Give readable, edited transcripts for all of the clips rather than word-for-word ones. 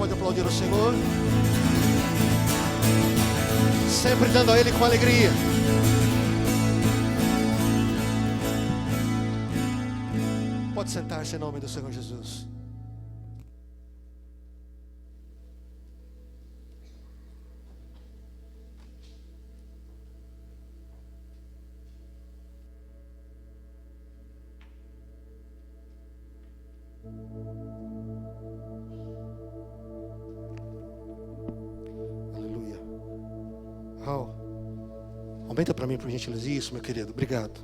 Pode aplaudir o Senhor. Sempre dando a Ele com alegria. Pode sentar-se em nome do Senhor Jesus. Aleluia. Aumenta para mim, por gentileza. Isso, meu querido. Obrigado.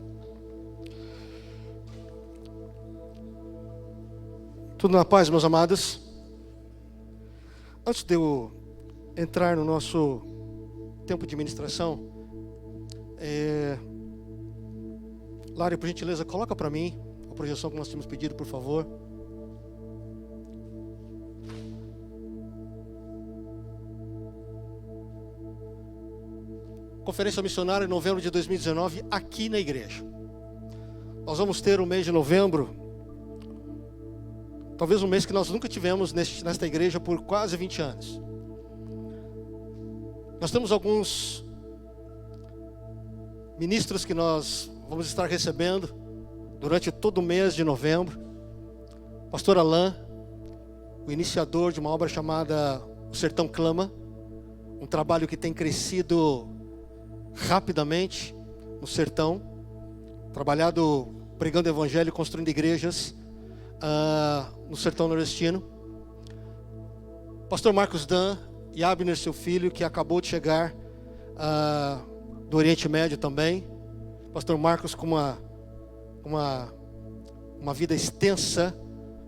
Tudo na paz, meus amados? Antes de eu entrar no nosso tempo de ministração, Lário, por gentileza, coloca para mim a projeção que nós tínhamos pedido, por favor. Conferência missionária em novembro de 2019, aqui na igreja. Nós vamos ter o mês de novembro, talvez um mês que nós nunca tivemos nesta igreja por quase 20 anos. Nós temos alguns ministros que nós vamos estar recebendo durante todo o mês de novembro. Pastor Alain, o iniciador de uma obra chamada O Sertão Clama, um trabalho que tem crescido rapidamente no sertão, trabalhado pregando o evangelho, construindo igrejas no sertão nordestino. Pastor Marcos Dan e Abner, seu filho, que acabou de chegar do Oriente Médio também. Pastor Marcos com uma vida extensa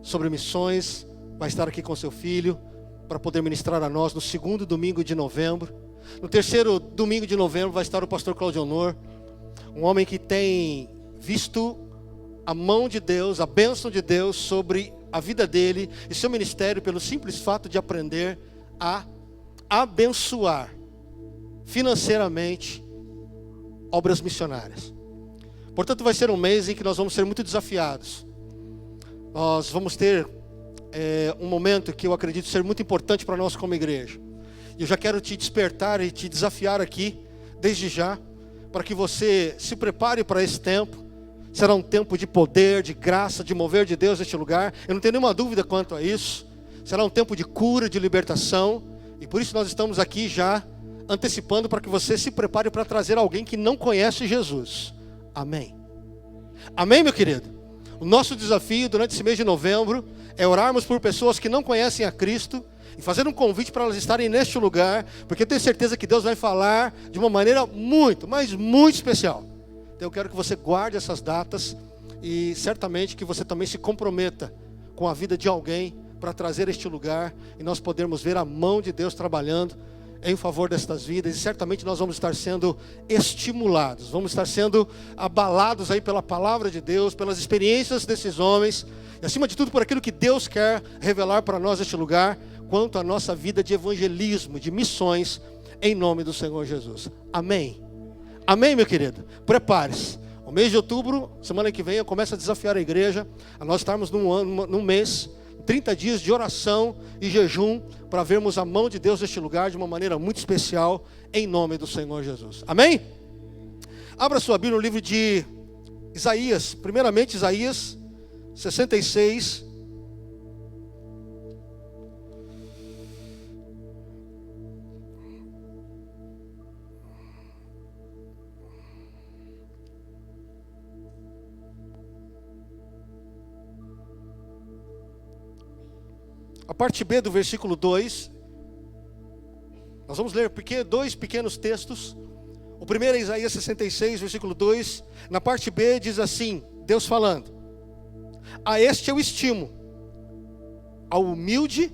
sobre missões, vai estar aqui com seu filho para poder ministrar a nós no segundo domingo de novembro. No terceiro domingo de novembro vai estar o pastor Claudio Honor, um homem que tem visto a mão de Deus, a bênção de Deus sobre a vida dele e seu ministério, pelo simples fato de aprender a abençoar financeiramente obras missionárias. Portanto, vai ser um mês em que nós vamos ser muito desafiados. Nós vamos ter um momento que eu acredito ser muito importante para nós como igreja. E eu já quero te despertar e te desafiar aqui, desde já, para que você se prepare para esse tempo. Será um tempo de poder, de graça, de mover de Deus neste lugar. Eu não tenho nenhuma dúvida quanto a isso. Será um tempo de cura, de libertação. E por isso nós estamos aqui já antecipando para que você se prepare para trazer alguém que não conhece Jesus. Amém. Amém, meu querido? O nosso desafio durante esse mês de novembro é orarmos por pessoas que não conhecem a Cristo e fazer um convite para elas estarem neste lugar, porque eu tenho certeza que Deus vai falar de uma maneira muito, mas muito especial. Então eu quero que você guarde essas datas e certamente que você também se comprometa com a vida de alguém para trazer este lugar e nós podermos ver a mão de Deus trabalhando em favor destas vidas. E certamente nós vamos estar sendo estimulados, vamos estar sendo abalados aí pela palavra de Deus, pelas experiências desses homens e acima de tudo por aquilo que Deus quer revelar para nós neste lugar, quanto à nossa vida de evangelismo, de missões, em nome do Senhor Jesus. Amém. Amém, meu querido? Prepare-se. O mês de outubro, semana que vem, eu começo a desafiar a igreja a nós estarmos num mês, 30 dias de oração e jejum, para vermos a mão de Deus neste lugar de uma maneira muito especial, em nome do Senhor Jesus. Amém? Abra sua Bíblia no livro de Isaías, primeiramente Isaías 66. A parte B do versículo 2, nós vamos ler dois pequenos textos. O primeiro é Isaías 66, versículo 2. Na parte B diz assim, Deus falando: a este eu estimo, ao humilde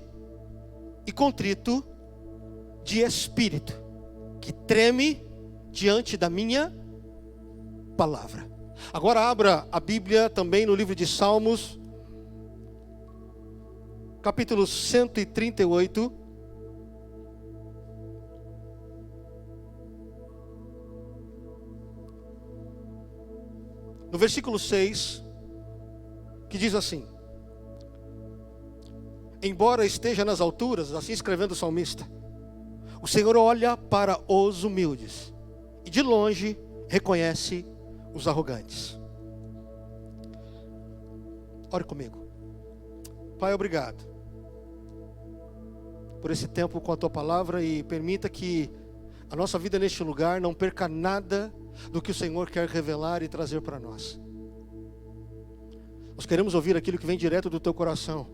e contrito de espírito, que treme diante da minha palavra. Agora abra a Bíblia também no livro de Salmos, capítulo 138, no versículo 6, que diz assim: embora esteja nas alturas, assim escrevendo o salmista, o Senhor olha para os humildes e de longe reconhece os arrogantes. Ore comigo. Pai, obrigado por esse tempo com a Tua palavra e permita que a nossa vida neste lugar não perca nada do que o Senhor quer revelar e trazer para nós. Nós queremos ouvir aquilo que vem direto do Teu coração.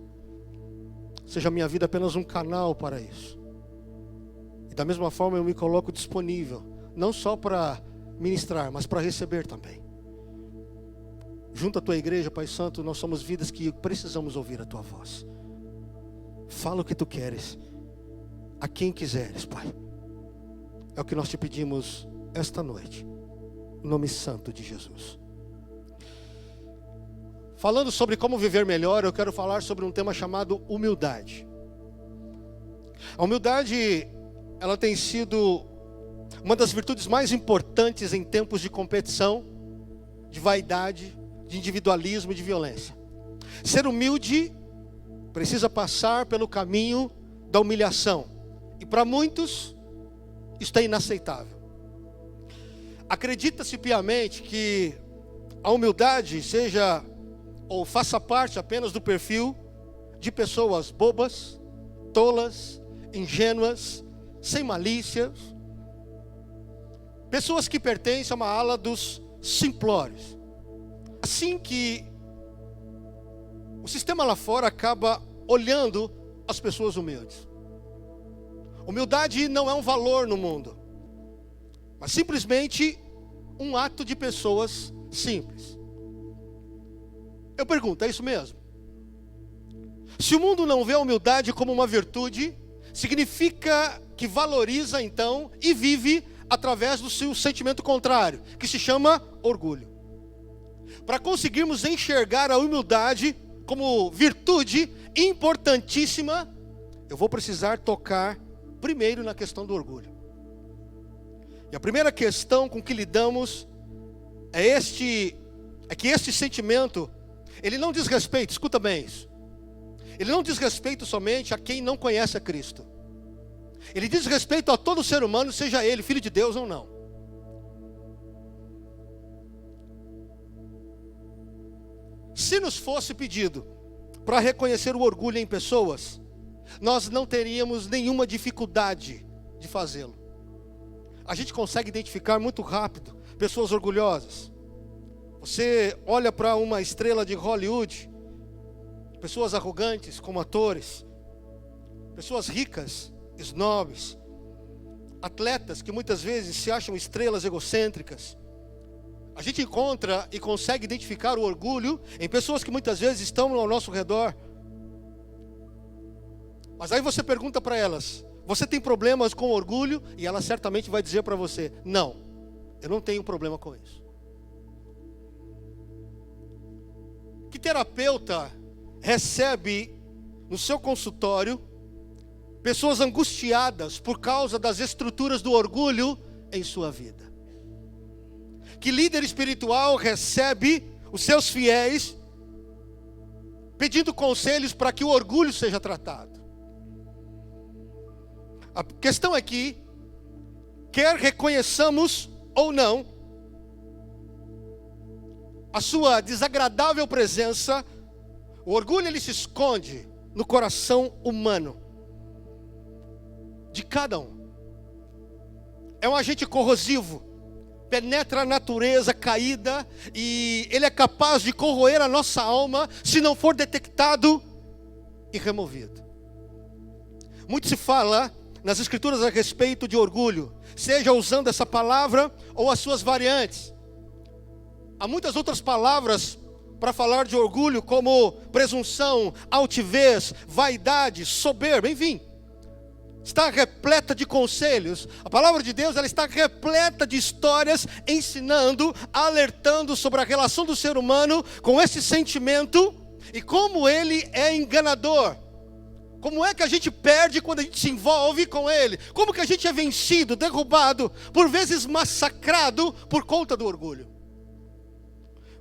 Seja a minha vida apenas um canal para isso. E da mesma forma eu me coloco disponível, não só para ministrar, mas para receber também. Junto à Tua igreja, Pai Santo, nós somos vidas que precisamos ouvir a Tua voz. Fala o que Tu queres, a quem quiseres, Pai. É o que nós te pedimos esta noite, em nome santo de Jesus. Falando sobre como viver melhor, eu quero falar sobre um tema chamado humildade. A humildade, ela tem sido uma das virtudes mais importantes em tempos de competição, de vaidade, de individualismo e de violência. Ser humilde precisa passar pelo caminho da humilhação. E para muitos, isso é inaceitável. Acredita-se piamente que a humildade seja ou faça parte apenas do perfil de pessoas bobas, tolas, ingênuas, sem malícias. Pessoas que pertencem a uma ala dos simplórios. Assim que o sistema lá fora acaba olhando as pessoas humildes. Humildade não é um valor no mundo, mas simplesmente um ato de pessoas simples. Eu pergunto, é isso mesmo? Se o mundo não vê a humildade como uma virtude, significa que valoriza então e vive através do seu sentimento contrário, que se chama orgulho. Para conseguirmos enxergar a humildade como virtude importantíssima, eu vou precisar tocar primeiro na questão do orgulho. E a primeira questão com que lidamos é que este sentimento, ele não diz respeito, escuta bem isso. Ele não diz respeito somente a quem não conhece a Cristo. Ele diz respeito a todo ser humano, seja ele filho de Deus ou não. Se nos fosse pedido para reconhecer o orgulho em pessoas, nós não teríamos nenhuma dificuldade de fazê-lo. A gente consegue identificar muito rápido pessoas orgulhosas. Você olha para uma estrela de Hollywood, pessoas arrogantes como atores, pessoas ricas, snobs, atletas que muitas vezes se acham estrelas egocêntricas. A gente encontra e consegue identificar o orgulho em pessoas que muitas vezes estão ao nosso redor. Mas aí você pergunta para elas, você tem problemas com orgulho? E ela certamente vai dizer para você, não, eu não tenho problema com isso. Que terapeuta recebe no seu consultório pessoas angustiadas por causa das estruturas do orgulho em sua vida? Que líder espiritual recebe os seus fiéis pedindo conselhos para que o orgulho seja tratado? A questão é que, quer reconheçamos ou não, a sua desagradável presença, o orgulho ele se esconde no coração humano de cada um. É um agente corrosivo, penetra a natureza caída e ele é capaz de corroer a nossa alma se não for detectado e removido. Muito se fala nas escrituras a respeito de orgulho, seja usando essa palavra ou as suas variantes. Há muitas outras palavras para falar de orgulho, como presunção, altivez, vaidade, soberba, enfim. Está repleta de conselhos. A palavra de Deus, ela está repleta de histórias ensinando, alertando sobre a relação do ser humano com esse sentimento e como ele é enganador. Como é que a gente perde quando a gente se envolve com ele? Como que a gente é vencido, derrubado, por vezes massacrado por conta do orgulho?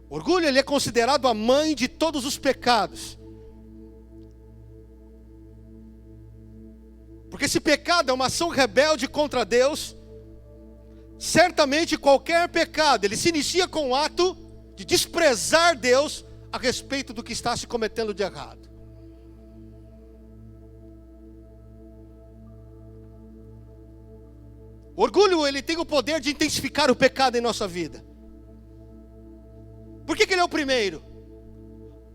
O orgulho ele é considerado a mãe de todos os pecados. Porque se pecado é uma ação rebelde contra Deus, certamente qualquer pecado, ele se inicia com o ato de desprezar Deus a respeito do que está se cometendo de errado. O orgulho, ele tem o poder de intensificar o pecado em nossa vida. Por que ele é o primeiro?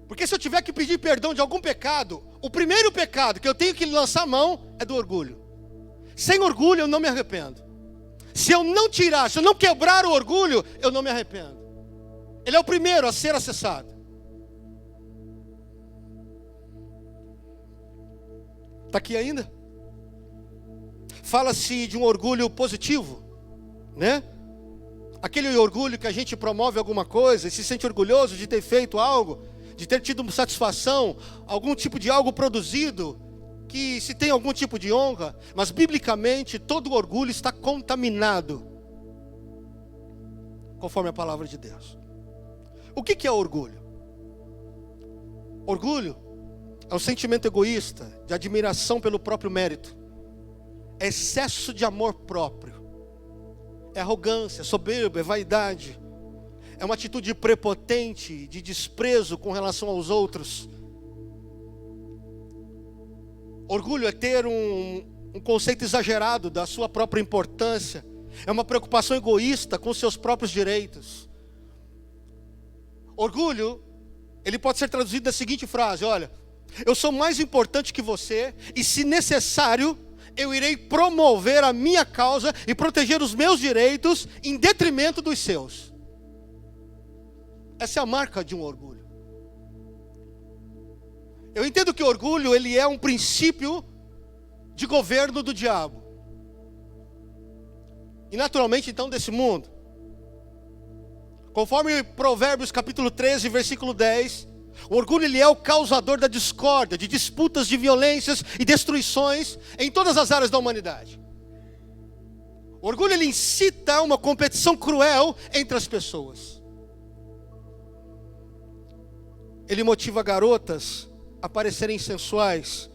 Porque se eu tiver que pedir perdão de algum pecado, o primeiro pecado que eu tenho que lançar a mão é do orgulho. Sem orgulho eu não me arrependo. Se eu não tirar, se eu não quebrar o orgulho, eu não me arrependo. Ele é o primeiro a ser acessado. Está aqui ainda? Fala-se de um orgulho positivo, né? Aquele orgulho que a gente promove alguma coisa e se sente orgulhoso de ter feito algo, de ter tido satisfação, algum tipo de algo produzido, que se tem algum tipo de honra, mas biblicamente todo orgulho está contaminado, conforme a palavra de Deus. O que é orgulho? Orgulho é um sentimento egoísta, de admiração pelo próprio mérito, é excesso de amor próprio, é arrogância, soberba, é vaidade, é uma atitude prepotente, de desprezo com relação aos outros. Orgulho é ter um conceito exagerado da sua própria importância, é uma preocupação egoísta com seus próprios direitos. Orgulho, ele pode ser traduzido da seguinte frase: olha, eu sou mais importante que você, e se necessário, eu irei promover a minha causa e proteger os meus direitos em detrimento dos seus. Essa é a marca de um orgulho. Eu entendo que o orgulho, ele é um princípio de governo do diabo. E naturalmente então desse mundo. Conforme Provérbios capítulo 13, versículo 10, o orgulho, ele é o causador da discórdia, de disputas, de violências e destruições em todas as áreas da humanidade. O orgulho, ele incita uma competição cruel entre as pessoas. Ele motiva garotas a parecerem sensuais,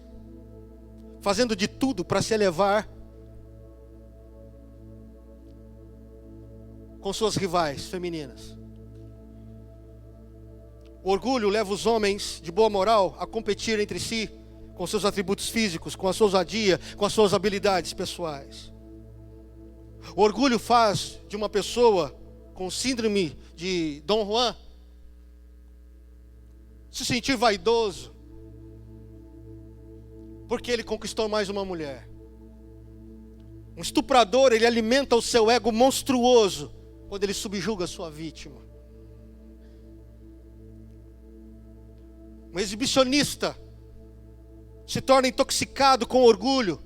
fazendo de tudo para se elevar com suas rivais femininas. O orgulho leva os homens de boa moral a competir entre si com seus atributos físicos, com a sua ousadia, com as suas habilidades pessoais. O orgulho faz de uma pessoa com síndrome de Dom Juan se sentir vaidoso, porque ele conquistou mais uma mulher. Um estuprador, ele alimenta o seu ego monstruoso quando ele subjuga a sua vítima. Um exibicionista se torna intoxicado com orgulho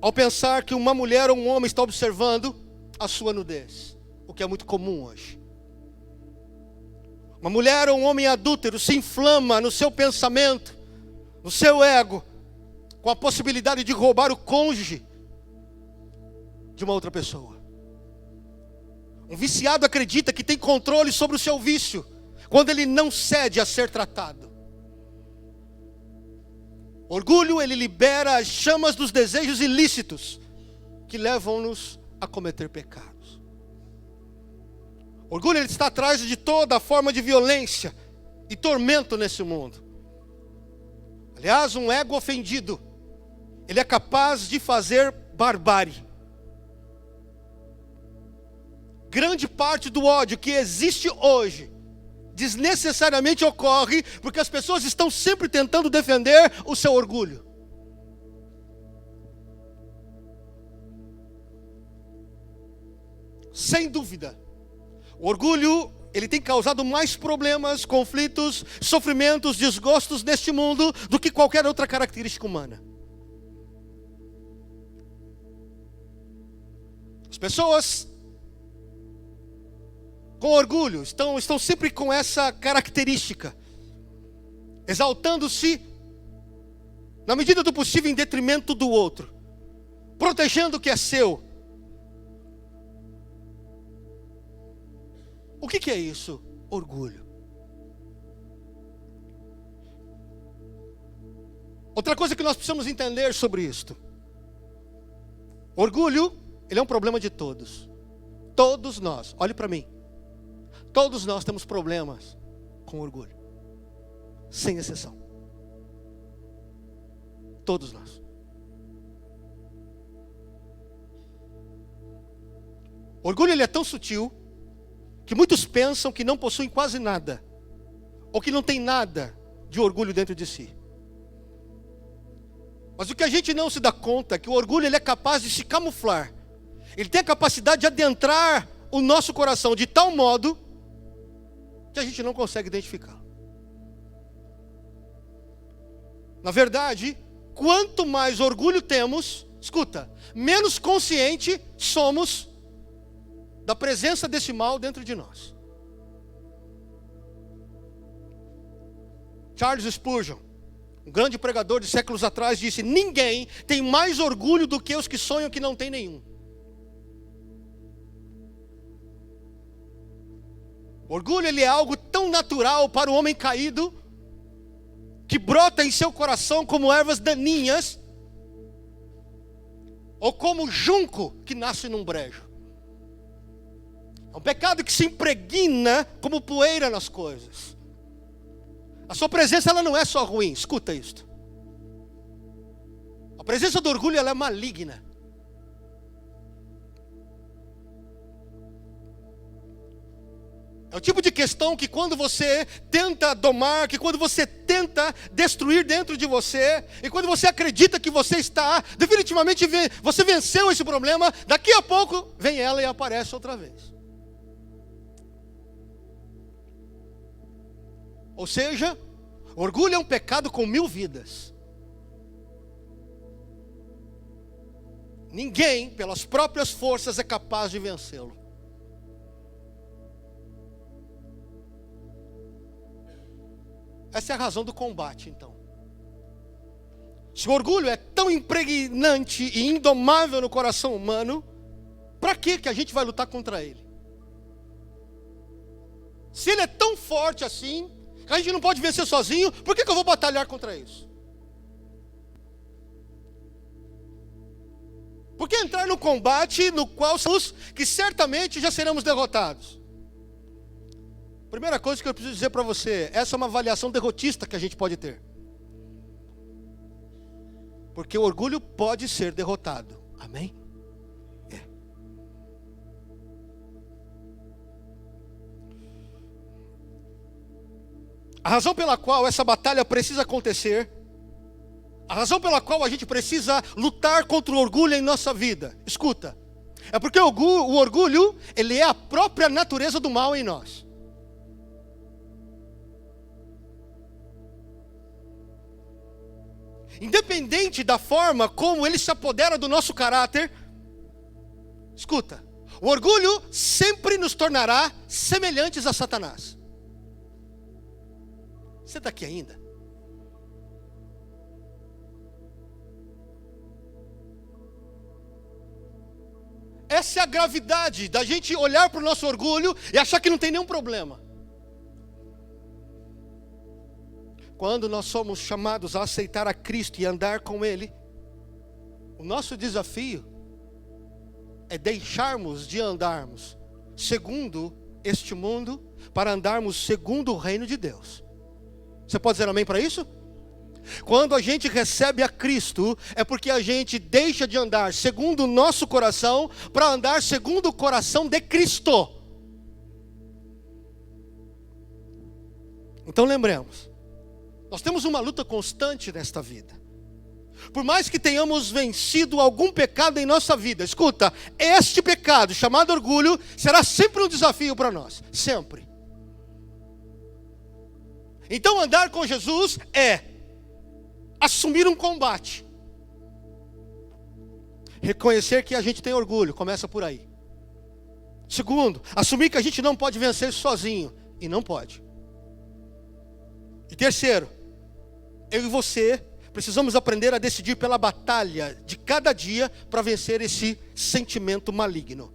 ao pensar que uma mulher ou um homem está observando a sua nudez, o que é muito comum hoje. Uma mulher ou um homem adúltero se inflama no seu pensamento, no seu ego, com a possibilidade de roubar o cônjuge de uma outra pessoa. Um viciado acredita que tem controle sobre o seu vício, quando ele não cede a ser tratado. Orgulho, ele libera as chamas dos desejos ilícitos que levam-nos a cometer pecados. Orgulho, ele está atrás de toda forma de violência e tormento nesse mundo. Aliás, um ego ofendido, ele é capaz de fazer barbárie. Grande parte do ódio que existe hoje desnecessariamente ocorre porque as pessoas estão sempre tentando defender o seu orgulho. Sem dúvida, o orgulho, ele tem causado mais problemas, conflitos, sofrimentos, desgostos neste mundo do que qualquer outra característica humana. As pessoas com orgulho estão sempre com essa característica, exaltando-se na medida do possível em detrimento do outro, protegendo o que é seu. O que é isso? Orgulho. Outra coisa que nós precisamos entender sobre isto Orgulho, ele é um problema de todos. Todos nós, olhe para mim. Todos nós temos problemas com orgulho. Sem exceção. Todos nós. Orgulho, ele é tão sutil que muitos pensam que não possuem quase nada, ou que não tem nada de orgulho dentro de si. Mas o que a gente não se dá conta é que o orgulho, ele é capaz de se camuflar. Ele tem a capacidade de adentrar o nosso coração de tal modo que a gente não consegue identificar. Na verdade, quanto mais orgulho temos, escuta, menos consciente somos da presença desse mal dentro de nós. Charles Spurgeon, um grande pregador de séculos atrás, disse: ninguém tem mais orgulho do que os que sonham que não tem nenhum. O orgulho, ele é algo tão natural para o homem caído, que brota em seu coração como ervas daninhas, ou como junco que nasce num brejo. É um pecado que se impregna como poeira nas coisas. A sua presença, ela não é só ruim, escuta isto. A presença do orgulho, ela é maligna. É o tipo de questão que quando você tenta domar, que quando você tenta destruir dentro de você, e quando você acredita que você está, definitivamente você venceu esse problema, daqui a pouco vem ela e aparece outra vez. Ou seja, orgulho é um pecado com 1000 vidas. Ninguém, pelas próprias forças, é capaz de vencê-lo. Essa é a razão do combate, então. Se o orgulho é tão impregnante e indomável no coração humano, para que a gente vai lutar contra ele? Se ele é tão forte assim, a gente não pode vencer sozinho, por que eu vou batalhar contra isso? Por que entrar no combate no qual somos, que certamente já seremos derrotados? Primeira coisa que eu preciso dizer para você, essa é uma avaliação derrotista que a gente pode ter. Porque o orgulho pode ser derrotado. Amém? A razão pela qual essa batalha precisa acontecer, a razão pela qual a gente precisa lutar contra o orgulho em nossa vida, escuta, é porque o orgulho, ele é a própria natureza do mal em nós. Independente da forma como ele se apodera do nosso caráter, escuta, o orgulho sempre nos tornará semelhantes a Satanás. Você está aqui ainda? Essa é a gravidade da gente olhar para o nosso orgulho e achar que não tem nenhum problema. Quando nós somos chamados a aceitar a Cristo e andar com Ele, o nosso desafio é deixarmos de andarmos segundo este mundo para andarmos segundo o reino de Deus. Você pode dizer amém para isso? Quando a gente recebe a Cristo, é porque a gente deixa de andar segundo o nosso coração para andar segundo o coração de Cristo. Então lembremos, nós temos uma luta constante nesta vida. Por mais que tenhamos vencido algum pecado em nossa vida, escuta, este pecado chamado orgulho será sempre um desafio para nós, sempre. Então andar com Jesus é assumir um combate. Reconhecer que a gente tem orgulho, começa por aí. Segundo, assumir que a gente não pode vencer sozinho, e não pode. E terceiro, eu e você precisamos aprender a decidir pela batalha de cada dia para vencer esse sentimento maligno.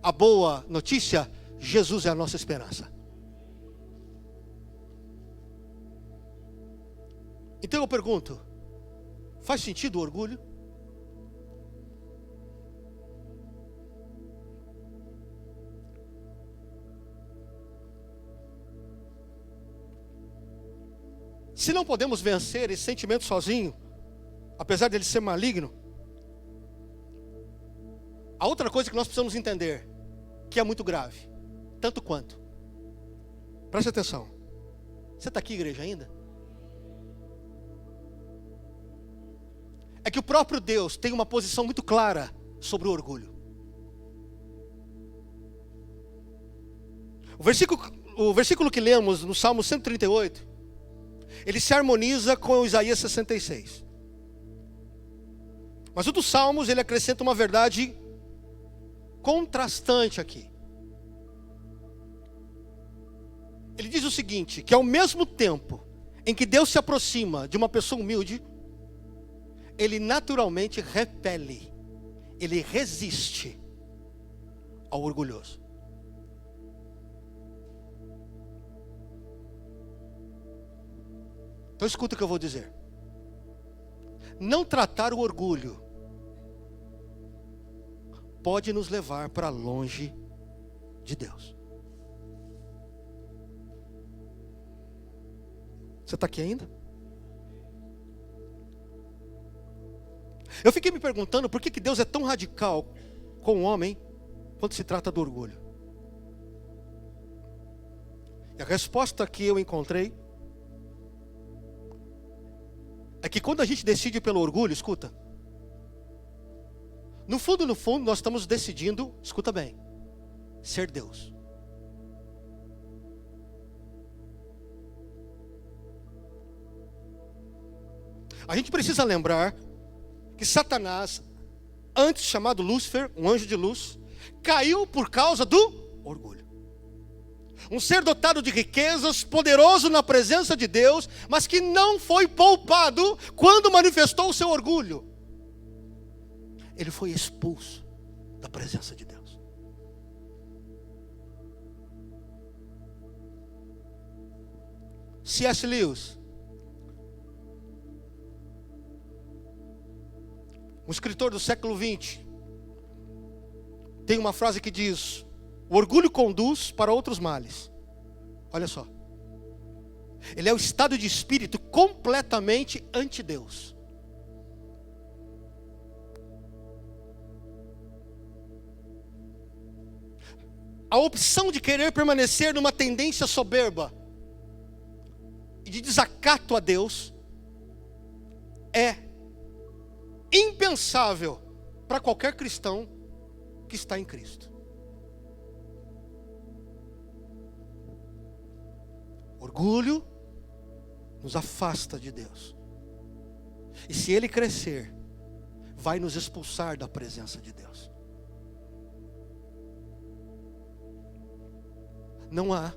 A boa notícia, Jesus é a nossa esperança. Então eu pergunto, faz sentido o orgulho? Se não podemos vencer esse sentimento sozinho, apesar dele ser maligno, a outra coisa que nós precisamos entender, que é muito grave, tanto quanto. Preste atenção. Você está aqui, igreja, ainda? É que o próprio Deus tem uma posição muito clara sobre o orgulho. O versículo que lemos no Salmo 138, ele se harmoniza com o Isaías 66. Mas o dos Salmos, ele acrescenta uma verdade contrastante aqui. Ele diz o seguinte, que ao mesmo tempo em que Deus se aproxima de uma pessoa humilde, ele naturalmente repele, ele resiste ao orgulhoso. Então escuta o que eu vou dizer. Não tratar o orgulho pode nos levar para longe de Deus. Você está aqui ainda? Eu fiquei me perguntando por que Deus é tão radical com o homem quando se trata do orgulho. E a resposta que eu encontrei é que quando a gente decide pelo orgulho, escuta, no fundo, nós estamos decidindo, escuta bem, ser Deus. A gente precisa lembrar que Satanás, antes chamado Lúcifer, um anjo de luz, caiu por causa do orgulho. Um ser dotado de riquezas, poderoso na presença de Deus, mas que não foi poupado quando manifestou o seu orgulho. Ele foi expulso da presença de Deus. C.S. Lewis, um escritor do século XX, tem uma frase que diz: o orgulho conduz para outros males. Olha só. Ele é o estado de espírito completamente anti-Deus. A opção de querer permanecer numa tendência soberba e de desacato a Deus é impensável para qualquer cristão que está em Cristo. Orgulho nos afasta de Deus. E se ele crescer, vai nos expulsar da presença de Deus. Não há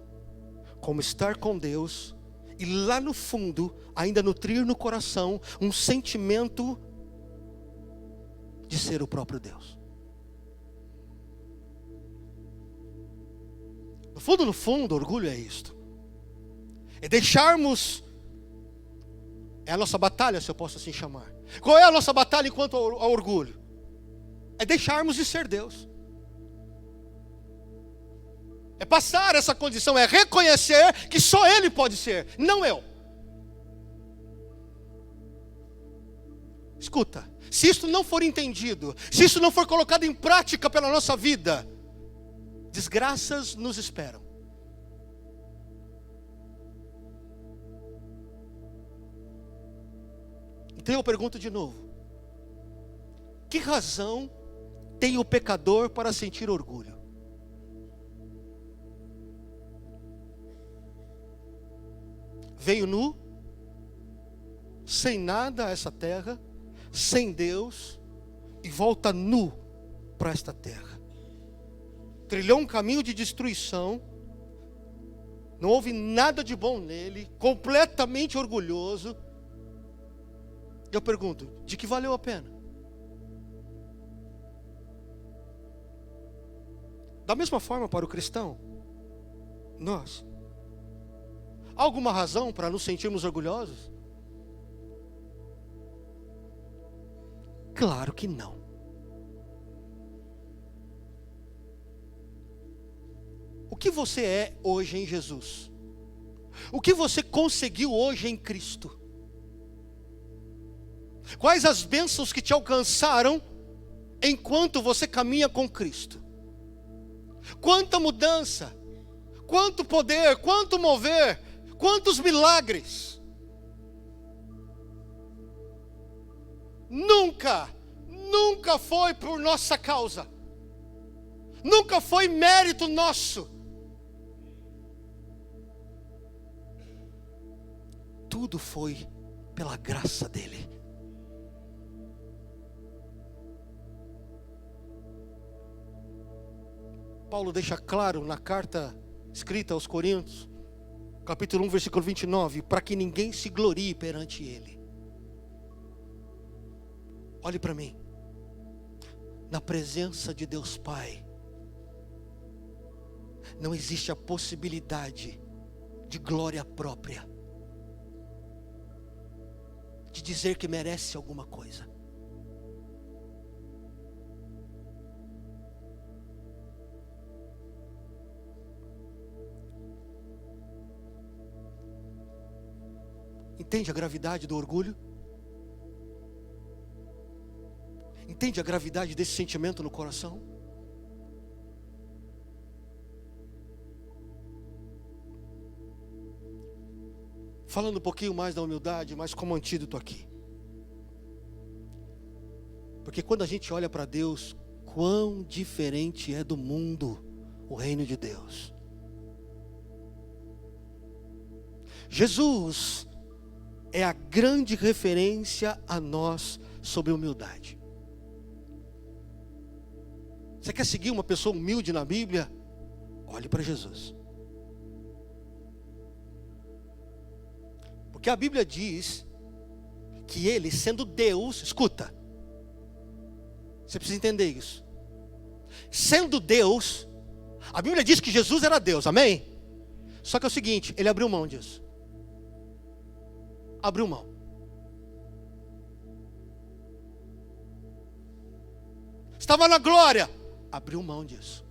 como estar com Deus e lá no fundo ainda nutrir no coração um sentimento de ser o próprio Deus. No fundo, orgulho é isto. É deixarmos, é a nossa batalha, se eu posso assim chamar. Qual é a nossa batalha enquanto ao orgulho? É deixarmos de ser Deus. É passar essa condição, é reconhecer que só Ele pode ser, não eu. Escuta, se isso não for entendido, se isso não for colocado em prática pela nossa vida, desgraças nos esperam. Então eu pergunto de novo: que razão tem o pecador para sentir orgulho? Veio nu, sem nada a essa terra, sem Deus, e volta nu para esta terra. Trilhou um caminho de destruição, não houve nada de bom nele, completamente orgulhoso. Eu pergunto, de que valeu a pena? Da mesma forma para o cristão, nós, há alguma razão para nos sentirmos orgulhosos? Claro que não. O que você é hoje em Jesus? O que você conseguiu hoje em Cristo? Quais as bênçãos que te alcançaram enquanto você caminha com Cristo? Quanta mudança, quanto poder, quanto mover, quantos milagres. Nunca foi por nossa causa. Nunca foi mérito nosso. Tudo foi pela graça dele. Paulo deixa claro na carta escrita aos Coríntios, capítulo 1, versículo 29, para que ninguém se glorie perante ele. Olhe para mim. Na presença de Deus Pai, não existe a possibilidade de glória própria, de dizer que merece alguma coisa. Entende a gravidade do orgulho? Entende a gravidade desse sentimento no coração? Falando um pouquinho mais da humildade, mas como antídoto aqui. Porque quando a gente olha para Deus, quão diferente é do mundo o reino de Deus. Jesus é a grande referência a nós sobre humildade. Você quer seguir uma pessoa humilde na Bíblia? Olhe para Jesus. Porque a Bíblia diz que ele, sendo Deus, escuta, você precisa entender isso. Sendo Deus, a Bíblia diz que Jesus era Deus, amém? Só que é o seguinte, ele abriu mão disso. Abriu mão. Estava na glória, abriu mão disso.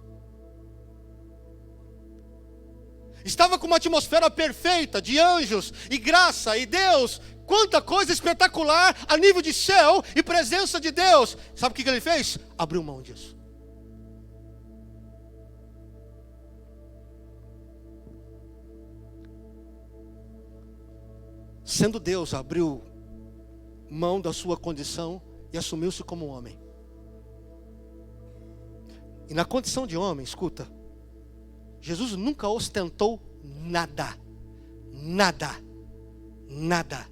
Estava com uma atmosfera perfeita de anjos e graça e Deus, quanta coisa espetacular a nível de céu e presença de Deus. Sabe o que ele fez? Abriu mão disso. Sendo Deus, abriu mão da sua condição e assumiu-se como homem. E na condição de homem, escuta, Jesus nunca ostentou nada. Nada. Nada.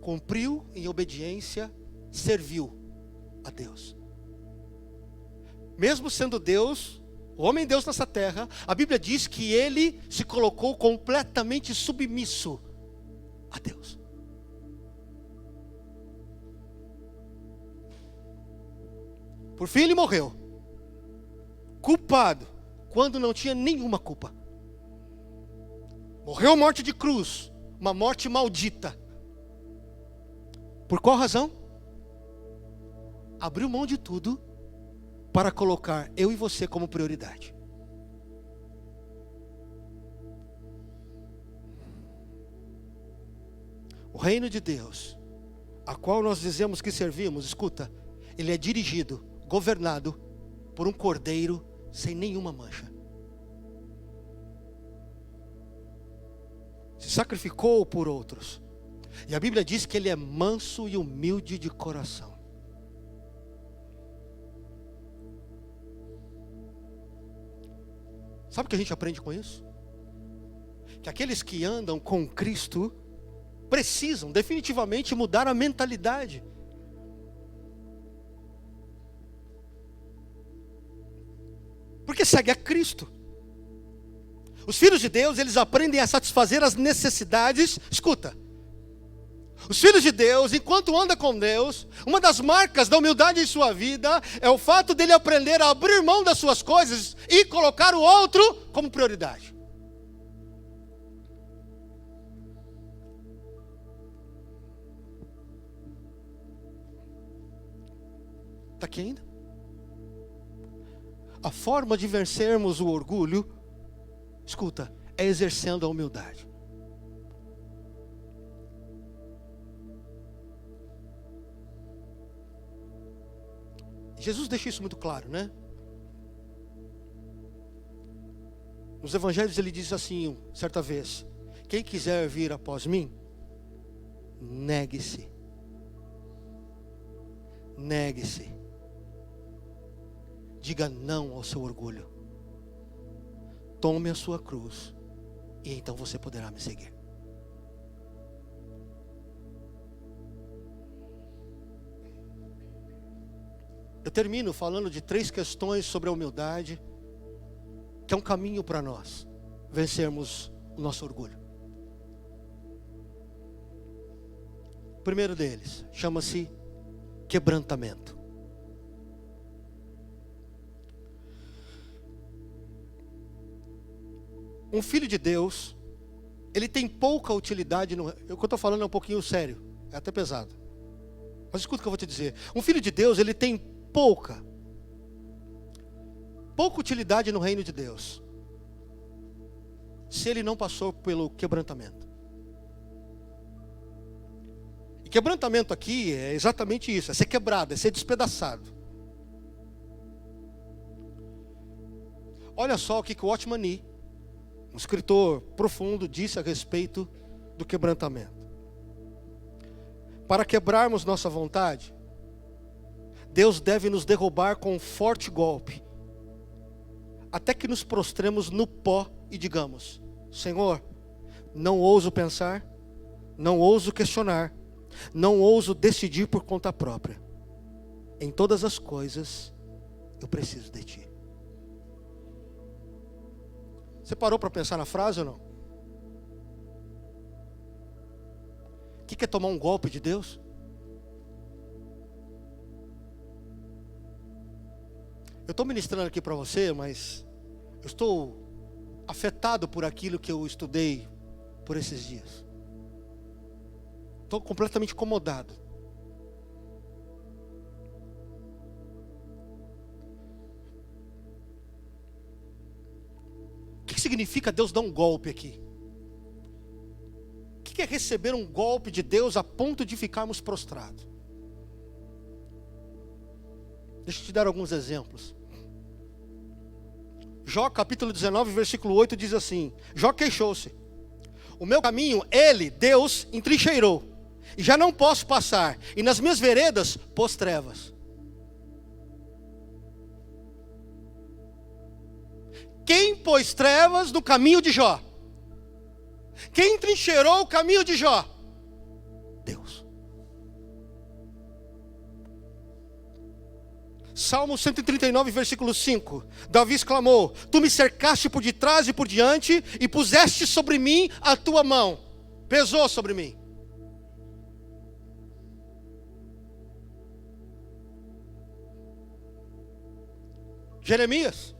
Cumpriu em obediência, serviu a Deus. Mesmo sendo Deus, o homem Deus nessa terra, a Bíblia diz que ele se colocou completamente submisso a Deus. Por fim ele morreu, culpado, quando não tinha nenhuma culpa. Morreu morte de cruz, uma morte maldita. Por qual razão? Abriu mão de tudo para colocar eu e você como prioridade. O reino de Deus, a qual nós dizemos que servimos, escuta, ele é dirigido, governado por um cordeiro sem nenhuma mancha. Se sacrificou por outros. E a Bíblia diz que ele é manso e humilde de coração. Sabe o que a gente aprende com isso? Que aqueles que andam com Cristo precisam definitivamente mudar a mentalidade. Porque segue a Cristo. Os filhos de Deus, eles aprendem a satisfazer as necessidades. Escuta. Os filhos de Deus, enquanto anda com Deus, uma das marcas da humildade em sua vida é o fato dele aprender a abrir mão das suas coisas e colocar o outro como prioridade. Está aqui ainda? A forma de vencermos o orgulho, escuta, é exercendo a humildade. Jesus deixa isso muito claro, né? Nos evangelhos ele diz assim, certa vez: quem quiser vir após mim, negue-se. Negue-se. Diga não ao seu orgulho. Tome a sua cruz e então você poderá me seguir. Eu termino falando de 3 questões sobre a humildade, que é um caminho para nós vencermos o nosso orgulho. O primeiro deles chama-se quebrantamento. Um filho de Deus, ele tem pouca utilidade no... O que eu estou falando é um pouquinho sério, é até pesado. Mas escuta o que eu vou te dizer. Um filho de Deus, ele tem pouca utilidade no reino de Deus, se ele não passou pelo quebrantamento. E quebrantamento aqui é exatamente isso, é ser quebrado, é ser despedaçado. Olha só o que o Watchman Nee, um escritor profundo, disse a respeito do quebrantamento. Para quebrarmos nossa vontade, Deus deve nos derrubar com um forte golpe, até que nos prostremos no pó e digamos: Senhor, não ouso pensar, não ouso questionar, não ouso decidir por conta própria. Em todas as coisas, eu preciso de Ti. Você parou para pensar na frase ou não? O que é tomar um golpe de Deus? Eu estou ministrando aqui para você, mas eu estou afetado por aquilo que eu estudei por esses dias. Estou completamente incomodado. O que significa Deus dar um golpe aqui? O que é receber um golpe de Deus a ponto de ficarmos prostrados? Deixa eu te dar alguns exemplos. Jó capítulo 19, versículo 8 diz assim: Jó queixou-se: o meu caminho, ele, Deus, entrincheirou, e já não posso passar, e nas minhas veredas pôs trevas. Quem pôs trevas no caminho de Jó? Quem entrincheirou o caminho de Jó? Deus. Salmo 139, versículo 5. Davi exclamou: Tu me cercaste por detrás e por diante, e puseste sobre mim a tua mão. Pesou sobre mim. Jeremias,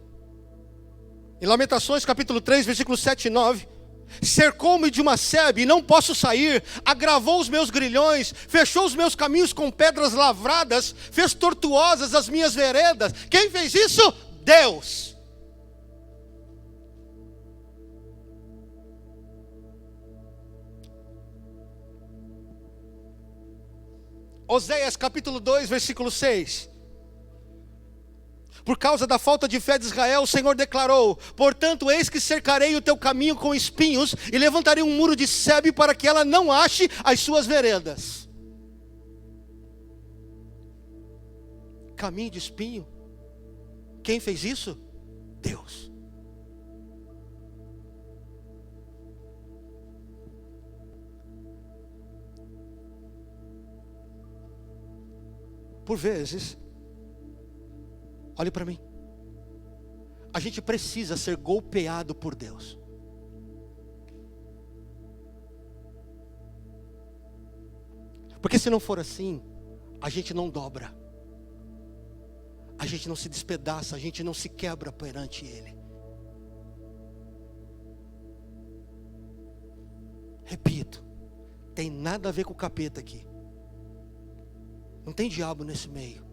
em Lamentações capítulo 3, versículos 7 e 9. Cercou-me de uma sebe e não posso sair, agravou os meus grilhões, fechou os meus caminhos com pedras lavradas, fez tortuosas as minhas veredas. Quem fez isso? Deus. Oséias capítulo 2, versículo 6. Por causa da falta de fé de Israel, o Senhor declarou: portanto, eis que cercarei o teu caminho com espinhos, e levantarei um muro de sebe para que ela não ache as suas veredas. Caminho de espinho. Quem fez isso? Deus. Por vezes, olhe para mim, a gente precisa ser golpeado por Deus. Porque se não for assim, a gente não dobra, a gente não se despedaça, a gente não se quebra perante Ele. Repito, tem nada a ver com o capeta aqui. Não tem diabo nesse meio.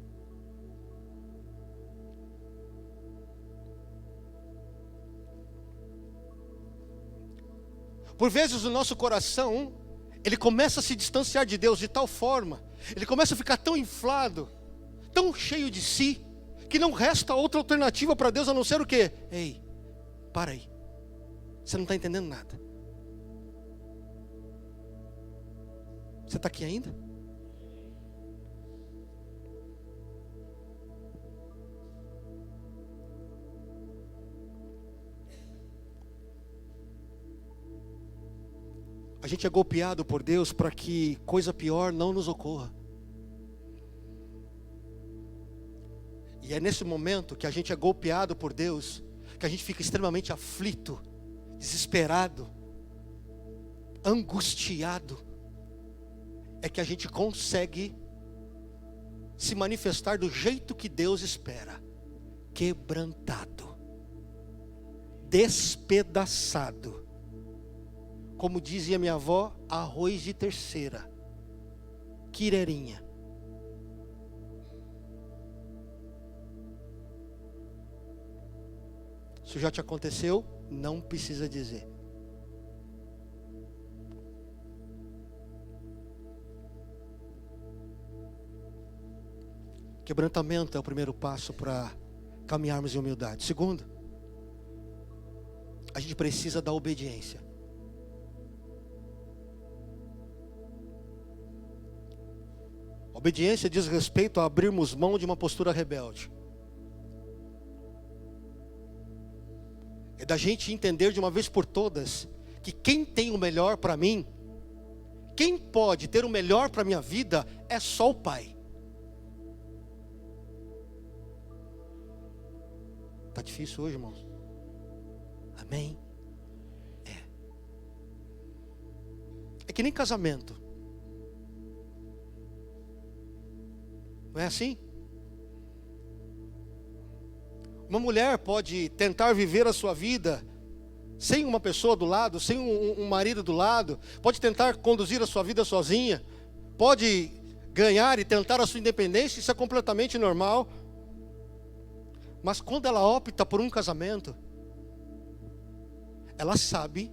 Por vezes o nosso coração, ele começa a se distanciar de Deus de tal forma, ele começa a ficar tão inflado, tão cheio de si, que não resta outra alternativa para Deus a não ser o quê? Ei, para aí, você não está entendendo nada. Você está aqui ainda? A gente é golpeado por Deus para que coisa pior não nos ocorra. E é nesse momento que a gente é golpeado por Deus, que a gente fica extremamente aflito, desesperado, angustiado, é que a gente consegue se manifestar do jeito que Deus espera, quebrantado, despedaçado. Como dizia minha avó, arroz de terceira, quirerinha. Isso já te aconteceu? Não precisa dizer. Quebrantamento é o primeiro passo para caminharmos em humildade. Segundo, a gente precisa da obediência. Obediência diz respeito a abrirmos mão de uma postura rebelde. É da gente entender de uma vez por todas que quem tem o melhor para mim, quem pode ter o melhor para a minha vida é só o Pai. Está difícil hoje, irmãos? Amém? É que nem casamento. Não é assim? Uma mulher pode tentar viver a sua vida sem uma pessoa do lado, sem um marido do lado, pode tentar conduzir a sua vida sozinha, pode ganhar e tentar a sua independência, isso é completamente normal. Mas quando ela opta por um casamento, ela sabe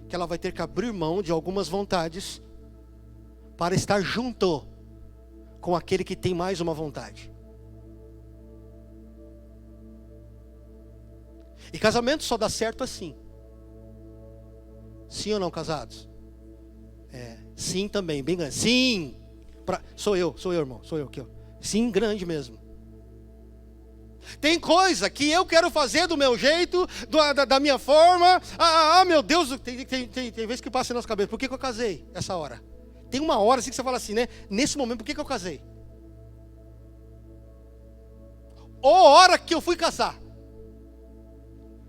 que ela vai ter que abrir mão de algumas vontades para estar junto com aquele que tem mais uma vontade. E casamento só dá certo assim. Sim ou não, casados? Sim também, bem grande. Sim! Sou eu, irmão. Sou eu aqui, ó. Sim, grande mesmo. Tem coisa que eu quero fazer do meu jeito, da minha forma. Meu Deus, tem vezes que passa na nossa cabeça. Por que eu casei essa hora? Tem uma hora assim que você fala assim, né? Nesse momento, por que eu casei? Ou a hora que eu fui casar.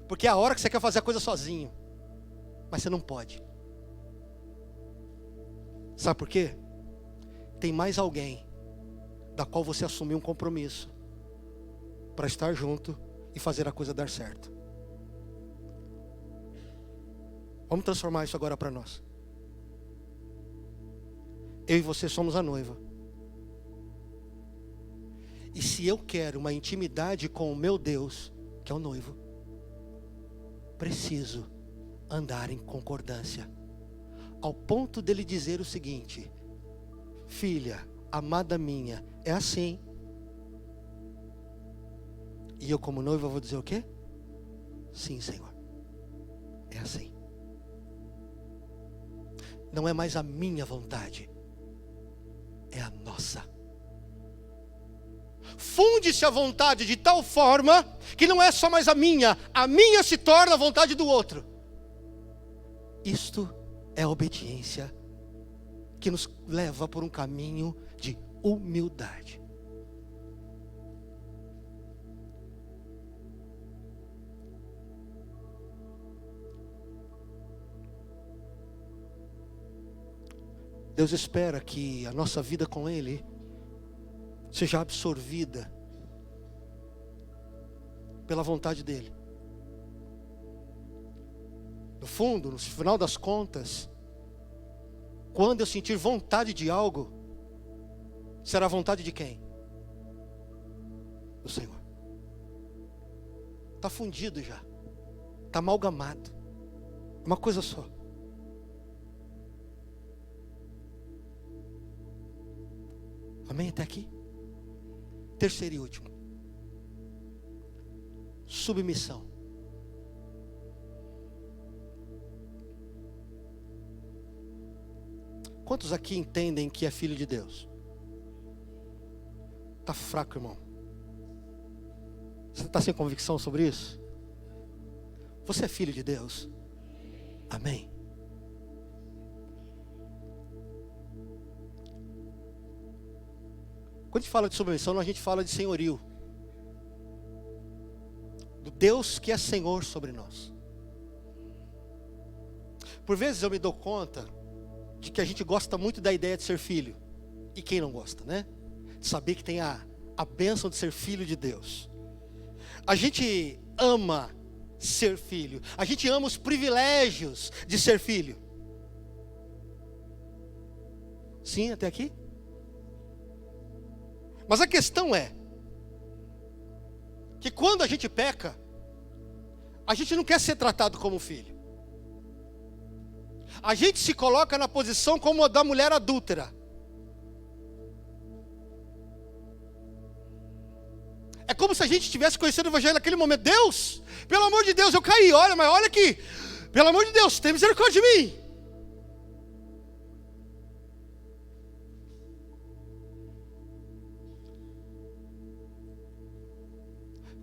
Porque é a hora que você quer fazer a coisa sozinho. Mas você não pode. Sabe por quê? Tem mais alguém da qual você assumiu um compromisso para estar junto e fazer a coisa dar certo. Vamos transformar isso agora para nós. Eu e você somos a noiva. E se eu quero uma intimidade com o meu Deus, que é o noivo, preciso andar em concordância, ao ponto dele dizer o seguinte: filha, amada minha, é assim. E eu como noiva vou dizer o quê? Sim, Senhor, é assim. Não é mais a minha vontade, é a nossa. Funde-se a vontade de tal forma que não é só mais a minha se torna a vontade do outro. Isto é obediência que nos leva por um caminho de humildade. Deus espera que a nossa vida com Ele seja absorvida pela vontade dEle. No fundo, no final das contas, quando eu sentir vontade de algo, será a vontade de quem? Do Senhor. Está fundido já, está amalgamado, uma coisa só. Amém até aqui? Terceiro e último. Submissão. Quantos aqui entendem que é filho de Deus? Está fraco, irmão. Você está sem convicção sobre isso? Você é filho de Deus? Amém. Quando a gente fala de submissão, a gente fala de senhorio. Do Deus que é Senhor sobre nós. Por vezes eu me dou conta de que a gente gosta muito da ideia de ser filho. E quem não gosta, né? De saber que tem a bênção de ser filho de Deus. A gente ama ser filho. A gente ama os privilégios de ser filho. Sim, até aqui? Mas a questão é que quando a gente peca, a gente não quer ser tratado como filho. A gente se coloca na posição como a da mulher adúltera. É como se a gente tivesse conhecido o evangelho naquele momento. Deus, pelo amor de Deus, eu caí, olha, mas olha aqui. Pelo amor de Deus, tem misericórdia de mim.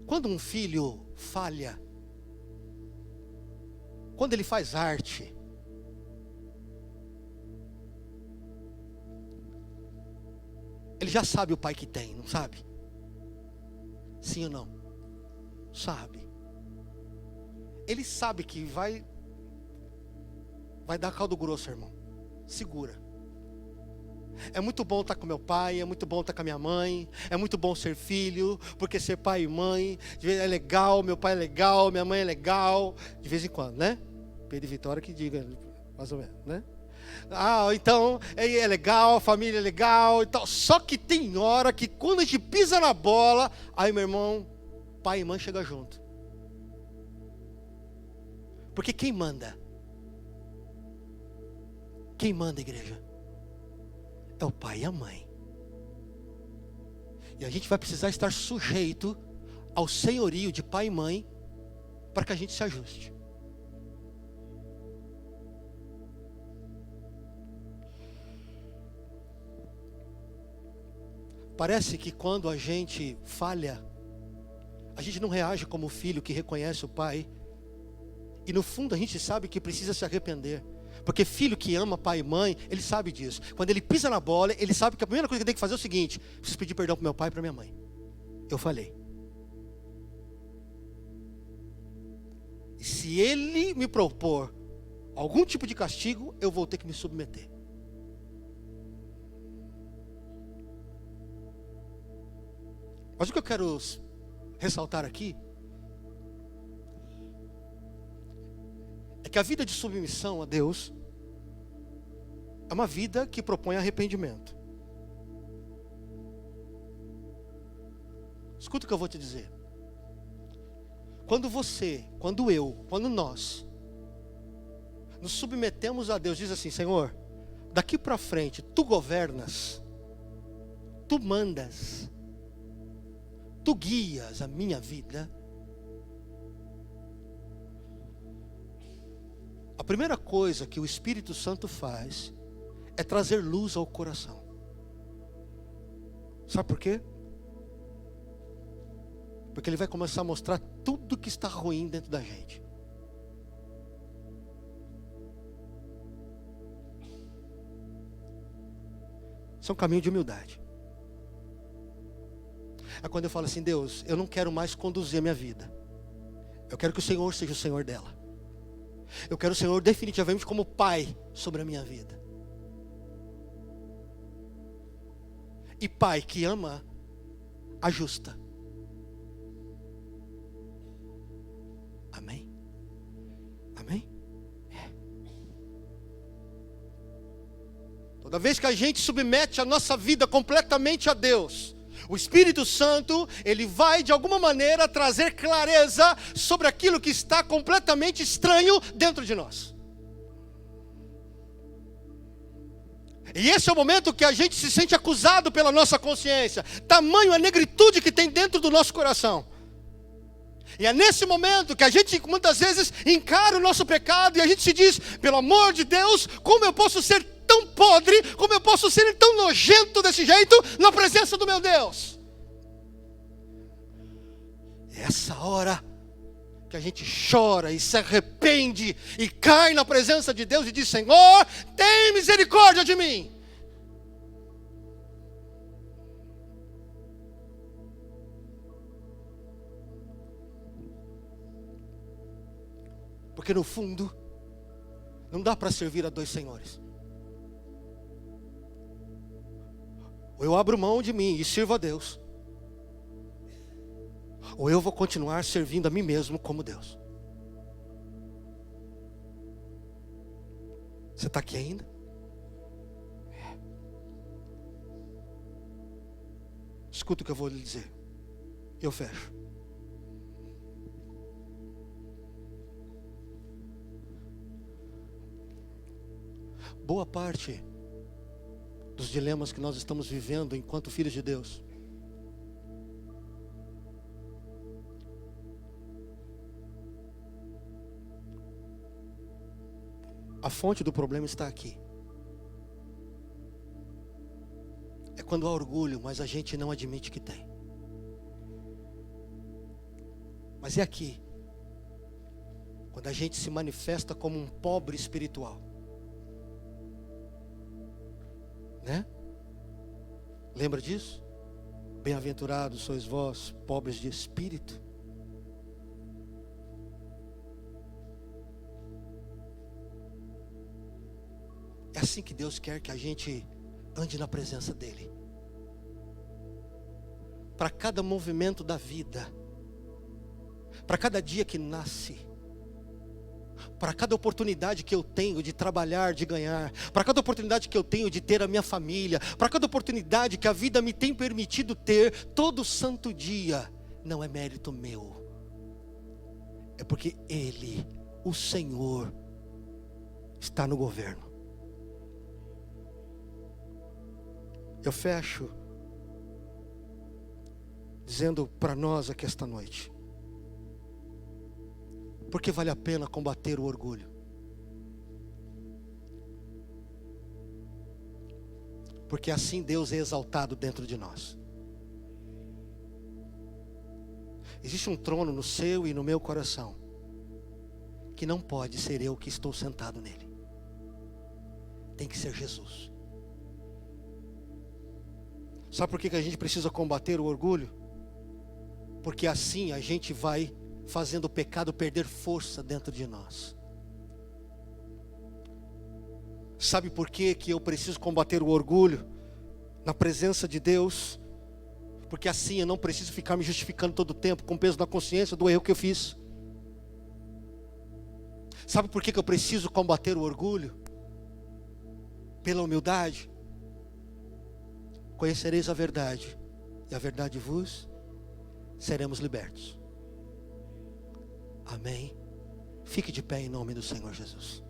Quando um filho falha, quando ele faz arte, ele já sabe o pai que tem, não sabe? Sim ou não? Sabe. Ele sabe que vai dar caldo grosso, irmão. Segura. É muito bom estar com meu pai, é muito bom estar com a minha mãe, é muito bom ser filho, porque ser pai e mãe é legal, meu pai é legal, minha mãe é legal, de vez em quando, né? Pedro e Vitória que diga, mais ou menos, né? Ah, então é legal, a família é legal e tal. Só que tem hora que quando a gente pisa na bola, aí meu irmão, pai e mãe chegam junto. Porque quem manda? Quem manda, igreja? É o pai e a mãe. E a gente vai precisar estar sujeito ao senhorio de pai e mãe para que a gente se ajuste. Parece que quando a gente falha, a gente não reage como o filho que reconhece o pai. E no fundo a gente sabe que precisa se arrepender. Porque filho que ama pai e mãe, ele sabe disso. Quando ele pisa na bola, ele sabe que a primeira coisa que ele tem que fazer é o seguinte: preciso pedir perdão para meu pai e para minha mãe. Eu falhei. E se ele me propor algum tipo de castigo, eu vou ter que me submeter. Mas o que eu quero ressaltar aqui é que a vida de submissão a Deus é uma vida que propõe arrependimento. Escuta o que eu vou te dizer. Quando você, quando eu, quando nós nos submetemos a Deus, diz assim: Senhor, daqui para frente tu governas, tu mandas, tu guias a minha vida. A primeira coisa que o Espírito Santo faz é trazer luz ao coração. Sabe por quê? Porque ele vai começar a mostrar tudo que está ruim dentro da gente. Isso é um caminho de humildade. É quando eu falo assim: Deus, eu não quero mais conduzir a minha vida. Eu quero que o Senhor seja o Senhor dela. Eu quero o Senhor definitivamente como Pai sobre a minha vida. E Pai que ama, ajusta. Amém? Amém? É. Toda vez que a gente submete a nossa vida completamente a Deus, o Espírito Santo, ele vai de alguma maneira trazer clareza sobre aquilo que está completamente estranho dentro de nós. E esse é o momento que a gente se sente acusado pela nossa consciência. Tamanho a negritude que tem dentro do nosso coração. E é nesse momento que a gente muitas vezes encara o nosso pecado e a gente se diz, pelo amor de Deus, como eu posso ser tão podre, como eu posso ser tão nojento desse jeito na presença do meu Deus? É essa hora que a gente chora e se arrepende e cai na presença de Deus e diz, Senhor, tem misericórdia de mim. Porque no fundo, não dá para servir a dois senhores. Ou eu abro mão de mim e sirvo a Deus, ou eu vou continuar servindo a mim mesmo como Deus. Você está aqui ainda? Escuta o que eu vou lhe dizer. Eu fecho. Boa parte dos dilemas que nós estamos vivendo enquanto filhos de Deus a fonte do problema está aqui. É quando há orgulho, mas a gente não admite que tem. Mas é aqui, quando a gente se manifesta como um pobre espiritual. Né? Lembra disso? Bem-aventurados sois vós, pobres de espírito. É assim que Deus quer que a gente ande na presença dEle. Para cada movimento da vida, para cada dia que nasce, para cada oportunidade que eu tenho de trabalhar, de ganhar, para cada oportunidade que eu tenho de ter a minha família, para cada oportunidade que a vida me tem permitido ter, todo santo dia, não é mérito meu, é porque Ele, o Senhor, está no governo. Eu fecho dizendo para nós aqui esta noite, porque vale a pena combater o orgulho. Porque assim Deus é exaltado dentro de nós. Existe um trono no seu e no meu coração, que não pode ser eu que estou sentado nele. Tem que ser Jesus. Sabe por que a gente precisa combater o orgulho? Porque assim a gente vai fazendo o pecado perder força dentro de nós. Sabe por que eu preciso combater o orgulho na presença de Deus? Porque assim eu não preciso ficar me justificando todo o tempo com o peso na consciência do erro que eu fiz. Sabe por que eu preciso combater o orgulho? Pela humildade. Conhecereis a verdade, e a verdade vos seremos libertos. Amém. Fique de pé em nome do Senhor Jesus.